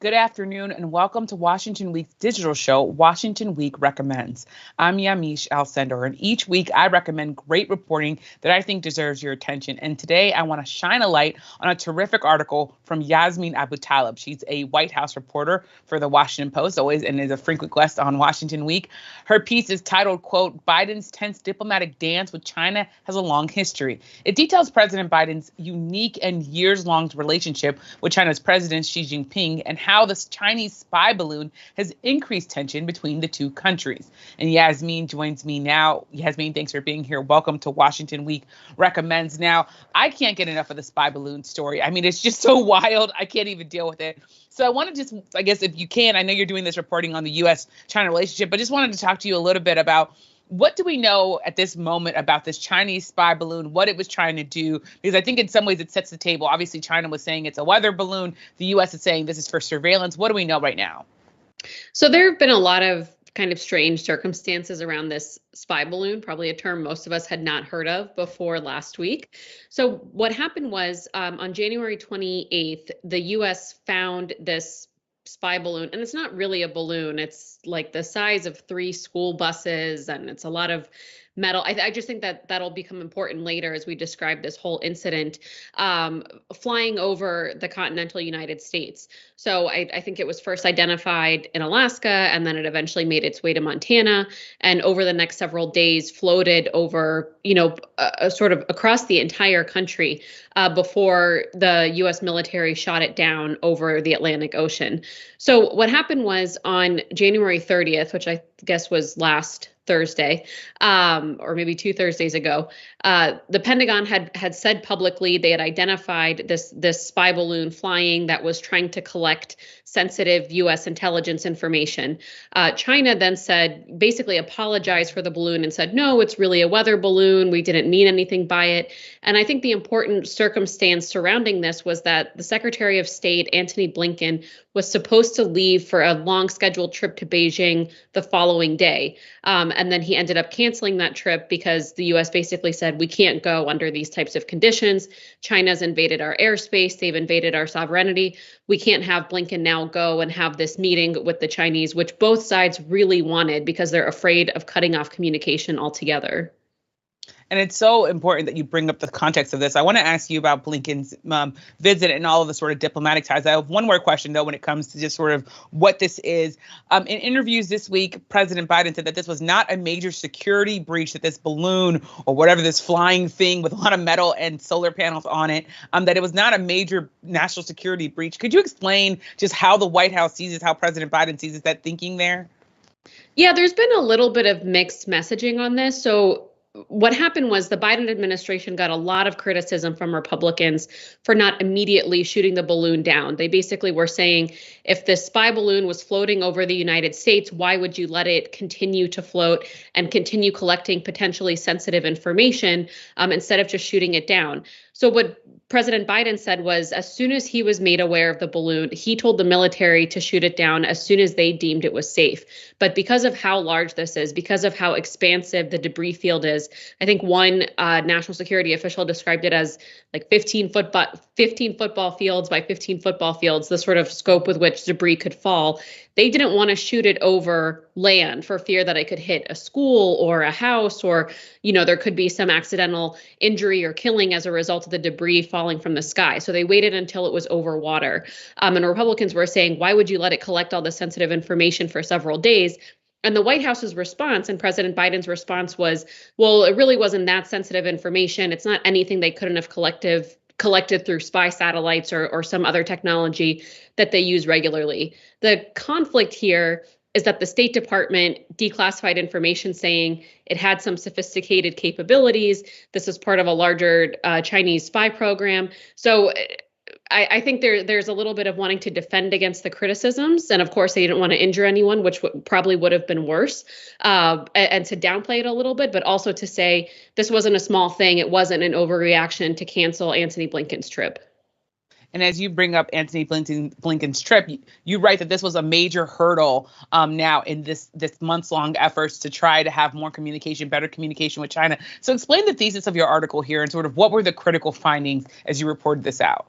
Good afternoon and welcome to Washington Week's digital show, Washington Week Recommends. I'm Yamiche Alcindor, and each week I recommend great reporting that I think deserves your attention. And today I want to shine a light on a terrific article from Yasmeen Abutaleb. She's a White House reporter for the Washington Post, always, and is a frequent guest on Washington Week. Her piece is titled, quote, Biden's tense diplomatic dance with China has a long history. It details President Biden's unique and years-long relationship with China's President Xi Jinping and how this Chinese spy balloon has increased tension between the two countries. And Yasmeen joins me now. Yasmeen, thanks for being here. Welcome to Washington Week Recommends. Now, I can't get enough of the spy balloon story. I mean, it's just so wild. I can't even deal with it. So I want to just, I guess if you can, I know you're doing this reporting on the U.S.-China relationship, but just wanted to talk to you a little bit about what do we know at this moment about this Chinese spy balloon, what it was trying to do? Because I think in some ways it sets the table. Obviously, China was saying it's a weather balloon. The U.S. is saying this is for surveillance. What do we know right now? So there have been a lot of kind of strange circumstances around this spy balloon, probably a term most of us had not heard of before last week. So what happened was on January 28th, the U.S. found this spy balloon, and it's not really a balloon. It's like the size of 3 school buses, and it's a lot of metal. I just think that that'll become important later as we describe this whole incident flying over the continental United States. So I think it was first identified in Alaska, and then it eventually made its way to Montana, and over the next several days floated over, sort of across the entire country before the U.S. military shot it down over the Atlantic Ocean. So what happened was on January 30th, which I guess was last Thursday, or maybe 2 Thursdays ago, the Pentagon had said publicly they had identified this spy balloon flying that was trying to collect sensitive U.S. intelligence information. China then basically apologized for the balloon and said, no, it's really a weather balloon. We didn't mean anything by it. And I think the important circumstance surrounding this was that the Secretary of State, Antony Blinken, was supposed to leave for a long scheduled trip to Beijing the following day. And then he ended up canceling that trip because the U.S. basically said, we can't go under these types of conditions. China's invaded our airspace. They've invaded our sovereignty. We can't have Blinken now go and have this meeting with the Chinese, which both sides really wanted because they're afraid of cutting off communication altogether. And it's so important that you bring up the context of this. I want to ask you about Blinken's visit and all of the sort of diplomatic ties. I have one more question, though, when it comes to just sort of what this is. In interviews this week, President Biden said that this was not a major security breach, that this balloon or whatever, this flying thing with a lot of metal and solar panels on it, that it was not a major national security breach. Could you explain just how the White House sees this, how President Biden sees this, that thinking there? Yeah, there's been a little bit of mixed messaging on this. So what happened was the Biden administration got a lot of criticism from Republicans for not immediately shooting the balloon down. They basically were saying, if this spy balloon was floating over the United States, why would you let it continue to float and continue collecting potentially sensitive information instead of just shooting it down? So what President Biden said was, as soon as he was made aware of the balloon, he told the military to shoot it down as soon as they deemed it was safe. But because of how large this is, because of how expansive the debris field is, I think one national security official described it as like 15 football fields by 15 football fields, the sort of scope with which debris could fall. They didn't want to shoot it over land for fear that it could hit a school or a house, or, there could be some accidental injury or killing as a result of the debris falling from the sky. So they waited until it was over water. And Republicans were saying, why would you let it collect all this sensitive information for several days? And the White House's response and President Biden's response was, well, it really wasn't that sensitive information. It's not anything they couldn't have collected through spy satellites or some other technology that they use regularly. The conflict here is that the State Department declassified information saying it had some sophisticated capabilities. This is part of a larger Chinese spy program. So I think there's a little bit of wanting to defend against the criticisms. And of course, they didn't want to injure anyone, which probably would have been worse, and to downplay it a little bit, but also to say this wasn't a small thing. It wasn't an overreaction to cancel Antony Blinken's trip. And as you bring up Antony Blinken's trip, you write that this was a major hurdle now in this months-long efforts to try to have more communication, better communication with China. So explain the thesis of your article here and sort of what were the critical findings as you reported this out.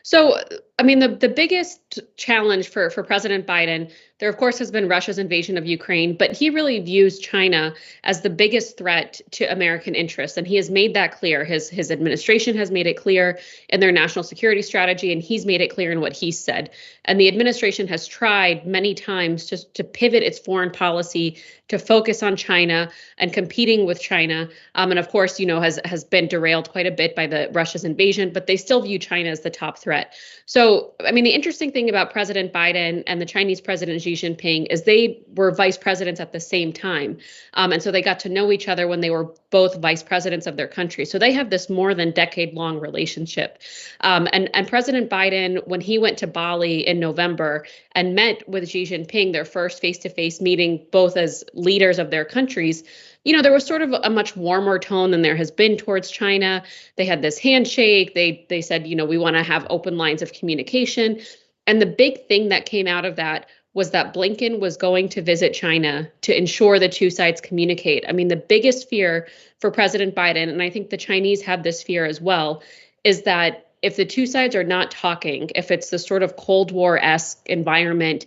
So, I mean, the biggest challenge for President Biden, there, of course, has been Russia's invasion of Ukraine, but he really views China as the biggest threat to American interests. And he has made that clear. His administration has made it clear in their national security strategy, and he's made it clear in what he said. And the administration has tried many times just to pivot its foreign policy to focus on China and competing with China. And of course, has been derailed quite a bit by the Russia's invasion, but they still view China as the top threat. So, I mean, the interesting thing about President Biden and the Chinese President Xi Jinping is they were vice presidents at the same time. And so they got to know each other when they were both vice presidents of their country. So they have this more than decade-long relationship. And President Biden, when he went to Bali in November and met with Xi Jinping, their first face-to-face meeting, both as leaders of their countries, there was sort of a much warmer tone than there has been towards China. They had this handshake. They said, we want to have open lines of communication. And the big thing that came out of that was that Blinken was going to visit China to ensure the two sides communicate. I mean, the biggest fear for President Biden, and I think the Chinese have this fear as well, is that if the two sides are not talking, if it's the sort of Cold War-esque environment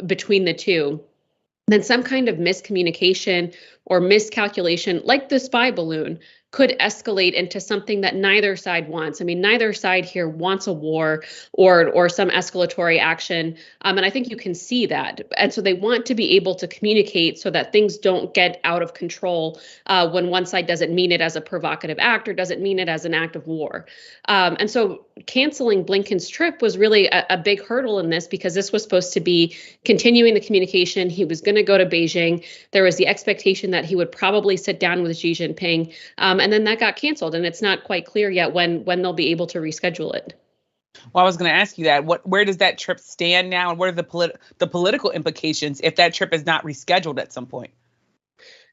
between the two, then some kind of miscommunication or miscalculation, like the spy balloon, could escalate into something that neither side wants. I mean, neither side here wants a war or some escalatory action. And I think you can see that. And so they want to be able to communicate so that things don't get out of control when one side doesn't mean it as a provocative act or doesn't mean it as an act of war. And so canceling Blinken's trip was really a big hurdle in this, because this was supposed to be continuing the communication. He was going to go to Beijing. There was the expectation that he would probably sit down with Xi Jinping. And then that got canceled, and it's not quite clear yet when they'll be able to reschedule it. Well, I was going to ask you that. Where does that trip stand now, and what are the political implications if that trip is not rescheduled at some point?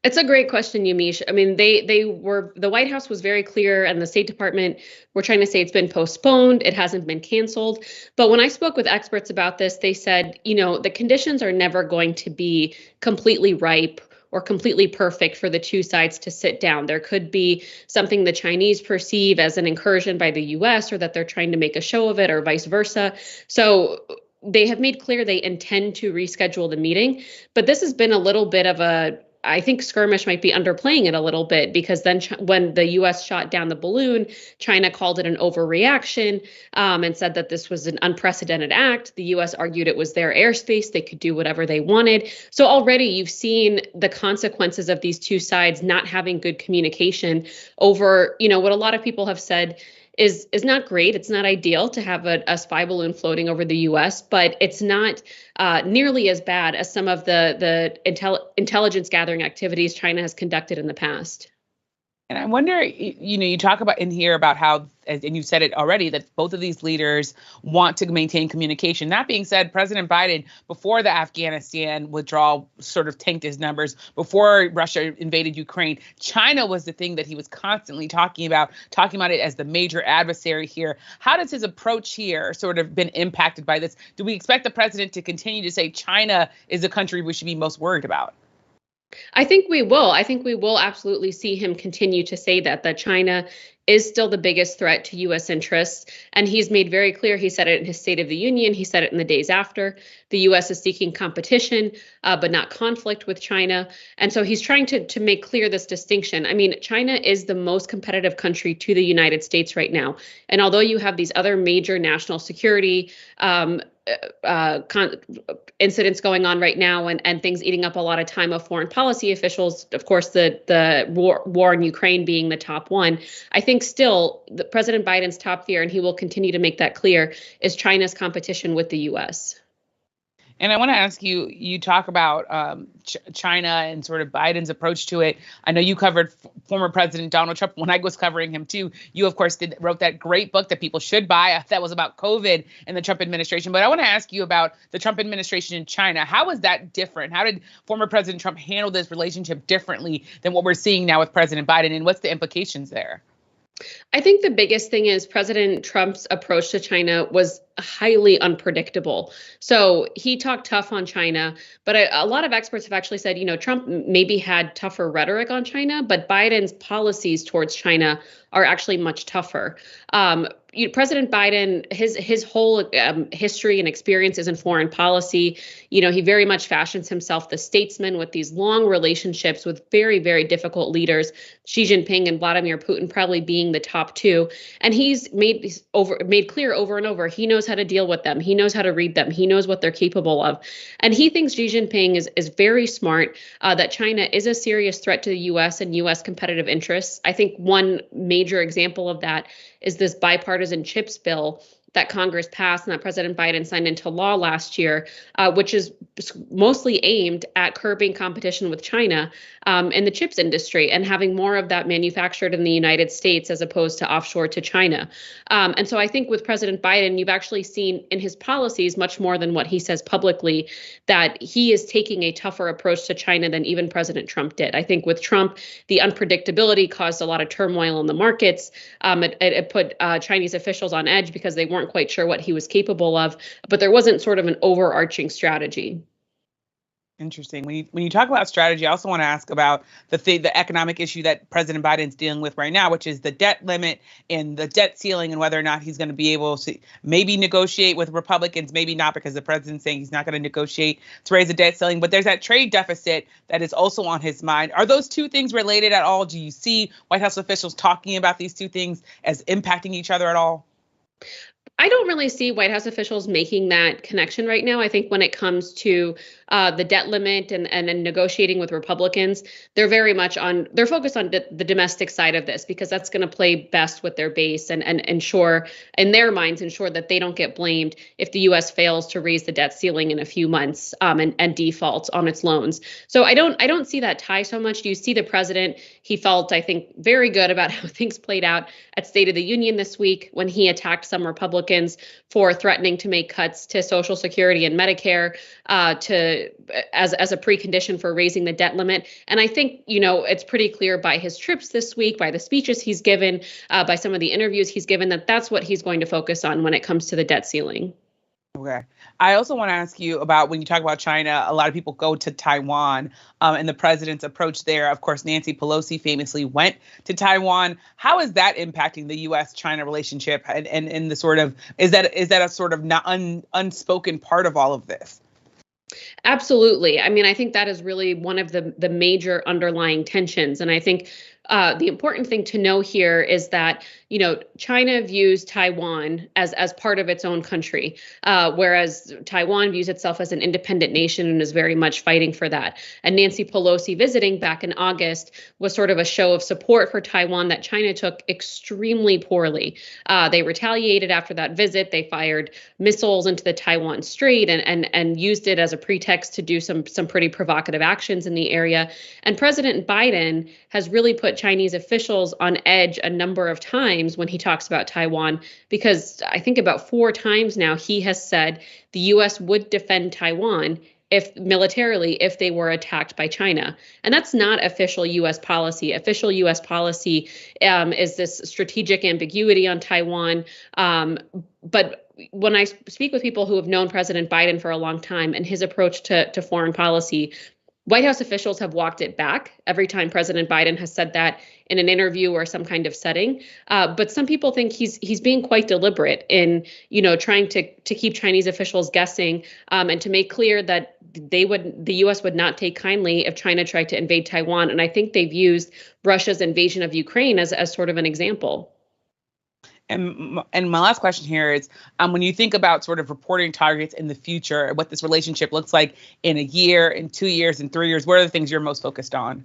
It's a great question, Yamiche. I mean, the White House was very clear, and the State Department were trying to say it's been postponed. It hasn't been canceled. But when I spoke with experts about this, they said, the conditions are never going to be completely ripe or completely perfect for the two sides to sit down. There could be something the Chinese perceive as an incursion by the US, or that they're trying to make a show of it, or vice versa. So they have made clear they intend to reschedule the meeting. But this has been a little bit of I think skirmish might be underplaying it a little bit, because then when the U.S. shot down the balloon, China called it an overreaction and said that this was an unprecedented act. The U.S. argued it was their airspace. They could do whatever they wanted. So already you've seen the consequences of these two sides not having good communication over, what a lot of people have said is not great. It's not ideal to have a spy balloon floating over the U.S., but it's not nearly as bad as some of the intelligence gathering activities China has conducted in the past. And I wonder, you talk about in here about how, and you said it already, that both of these leaders want to maintain communication. That being said, President Biden, before the Afghanistan withdrawal sort of tanked his numbers, before Russia invaded Ukraine, China was the thing that he was constantly talking about it as the major adversary here. How does his approach here sort of been impacted by this? Do we expect the president to continue to say China is the country we should be most worried about? I think we will. I think we will absolutely see him continue to say that China is still the biggest threat to U.S. interests. And he's made very clear, he said it in his State of the Union, he said it in the days after, the U.S. is seeking competition, but not conflict with China. And so he's trying to make clear this distinction. I mean, China is the most competitive country to the United States right now. And although you have these other major national security incidents going on right now, and things eating up a lot of time of foreign policy officials, of course, the war in Ukraine being the top one, I think still President Biden's top fear, and he will continue to make that clear, is China's competition with the U.S. And I want to ask you, you talk about China and sort of Biden's approach to it. I know you covered former President Donald Trump when I was covering him, too. You, of course, wrote that great book that people should buy that was about COVID and the Trump administration. But I want to ask you about the Trump administration in China. How is that different? How did former President Trump handle this relationship differently than what we're seeing now with President Biden? And what's the implications there? I think the biggest thing is President Trump's approach to China was highly unpredictable. So he talked tough on China, but a lot of experts have actually said, Trump maybe had tougher rhetoric on China, but Biden's policies towards China are actually much tougher. President Biden, his whole history and experience is in foreign policy. He very much fashions himself the statesman with these long relationships with very, very difficult leaders, Xi Jinping and Vladimir Putin probably being the top two. And he's made clear over and over, he knows how to deal with them. He knows how to read them. He knows what they're capable of. And he thinks Xi Jinping is very smart, that China is a serious threat to the U.S. and U.S. competitive interests. I think one major example of that is this bipartisan chips bill that Congress passed and that President Biden signed into law last year, which is mostly aimed at curbing competition with China in the chips industry and having more of that manufactured in the United States as opposed to offshore to China. And so I think with President Biden, you've actually seen in his policies much more than what he says publicly, that he is taking a tougher approach to China than even President Trump did. I think with Trump, the unpredictability caused a lot of turmoil in the markets. It put Chinese officials on edge because they weren't quite sure what he was capable of, but there wasn't sort of an overarching strategy. Interesting. When you talk about strategy, I also want to ask about the economic issue that President Biden's dealing with right now, which is the debt limit and the debt ceiling, and whether or not he's going to be able to maybe negotiate with Republicans, maybe not, because the president's saying he's not going to negotiate to raise the debt ceiling. But there's that trade deficit that is also on his mind. Are those two things related at all? Do you see White House officials talking about these two things as impacting each other at all? I don't really see White House officials making that connection right now. I think when it comes to the debt limit and negotiating with Republicans, they're very much they're focused on the domestic side of this, because that's going to play best with their base and ensure, in their minds, ensure that they don't get blamed if the U.S. fails to raise the debt ceiling in a few months and defaults on its loans. So I don't see that tie so much. You see the president, he felt, I think, very good about how things played out at State of the Union this week when he attacked some Republicans for threatening to make cuts to Social Security and Medicare as a precondition for raising the debt limit. And I think, it's pretty clear by his trips this week, by the speeches he's given, by some of the interviews he's given, that that's what he's going to focus on when it comes to the debt ceiling. Okay. I also want to ask you about, when you talk about China, a lot of people go to Taiwan and the president's approach there. Of course, Nancy Pelosi famously went to Taiwan. How is that impacting the U.S.-China relationship? And the sort of, is that a sort of not unspoken part of all of this? Absolutely. I mean, I think that is really one of the major underlying tensions. And I think the important thing to know here is that, China views Taiwan as part of its own country, whereas Taiwan views itself as an independent nation and is very much fighting for that. And Nancy Pelosi visiting back in August was sort of a show of support for Taiwan that China took extremely poorly. They retaliated after that visit. They fired missiles into the Taiwan Strait and used it as a pretext to do some pretty provocative actions in the area. And President Biden has really put Chinese officials on edge a number of times when he talks about Taiwan, because I think about 4 times now he has said the U.S. would defend Taiwan militarily if they were attacked by China. And that's not official U.S. policy. Official U.S. policy is this strategic ambiguity on Taiwan. But when I speak with people who have known President Biden for a long time and his approach to foreign policy, White House officials have walked it back every time President Biden has said that in an interview or some kind of setting. But some people think he's being quite deliberate in, trying to keep Chinese officials guessing and to make clear that the U.S. would not take kindly if China tried to invade Taiwan. And I think they've used Russia's invasion of Ukraine as sort of an example. And my last question here is, when you think about sort of reporting targets in the future, what this relationship looks like in a year, in 2 years, in 3 years, what are the things you're most focused on?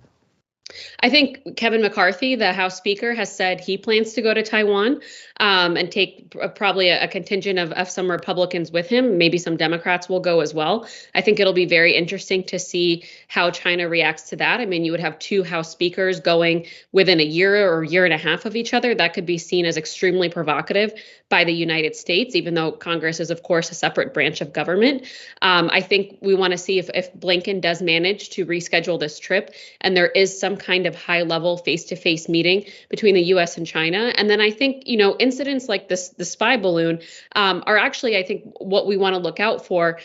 I think Kevin McCarthy, the House Speaker, has said he plans to go to Taiwan and take probably a contingent of some Republicans with him. Maybe some Democrats will go as well. I think it'll be very interesting to see how China reacts to that. I mean, you would have 2 House Speakers going within a year or year and a half of each other. That could be seen as extremely provocative by the United States, even though Congress is, of course, a separate branch of government. I think we want to see if Blinken does manage to reschedule this trip and there is some some kind of high-level face-to-face meeting between the U.S. and China. And then I think, incidents like this, the spy balloon, are actually, I think, what we want to look out for,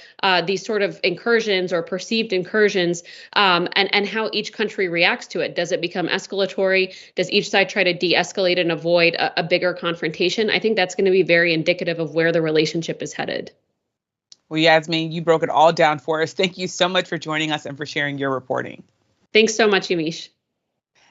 these sort of incursions or perceived incursions, and how each country reacts to it. Does it become escalatory? Does each side try to de-escalate and avoid a bigger confrontation? I think that's going to be very indicative of where the relationship is headed. Well, Yasmeen, you broke it all down for us. Thank you so much for joining us and for sharing your reporting. Thanks so much, Yamiche.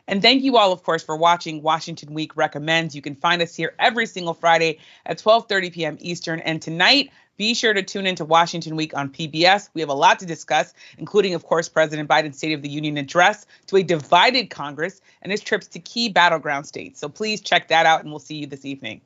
And thank you all, of course, for watching Washington Week Recommends. You can find us here every single Friday at 12:30 p.m. Eastern. And tonight, be sure to tune into Washington Week on PBS. We have a lot to discuss, including, of course, President Biden's State of the Union address to a divided Congress and his trips to key battleground states. So please check that out, and we'll see you this evening.